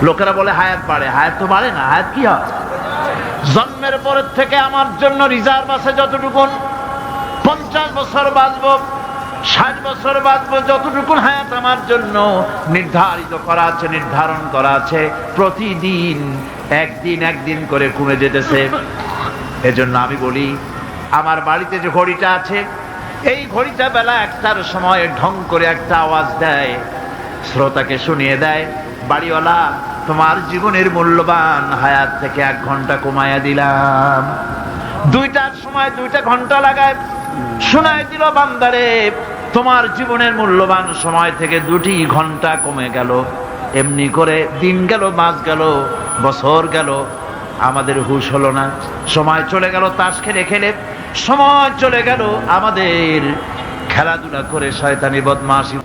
লোকেরা বলে হায়াত বাড়ে, হায়াত তো বাড়ে না। হায়াত কি হয়? জন্মের পরের থেকে আমার জন্য রিজার্ভ আছে যতটুকু, 50 বছর বাঁচবো, 60 বছর বাঁচবো, যতটুকু হায়াত আমার জন্য নির্ধারিত করা আছে, নির্ধারণ করা আছে, প্রতিদিন একদিন একদিন করে কমে যেতেছে। এজন্য আমি বলি, আমার বাড়িতে যে ঘড়িটা আছে, এই ঘড়িটা বেলা 1টার সময় ঢং করে একটা আওয়াজ দেয়, শ্রোতাকে শুনিয়ে দেয়, বাড়িওয়ালা তোমার জীবনের মূল্যবান হায়াত থেকে 1 ঘন্টা কমায়া দিলাম। 2টার সময় 2টা ঘন্টা লাগায় শোনায় দিল, বান্দারে তোমার জীবনের মূল্যবান সময় থেকে 2টি ঘন্টা কমে গেল। এমনি করে দিন গেল, মাস গেল, বছর গেল, আমাদের হুঁশ হলো না। সময় চলে গেল তাস খেলে খেলে, সময় চলে গেল আমাদের খেলাধুলা করে, শয়তানি বদমাশি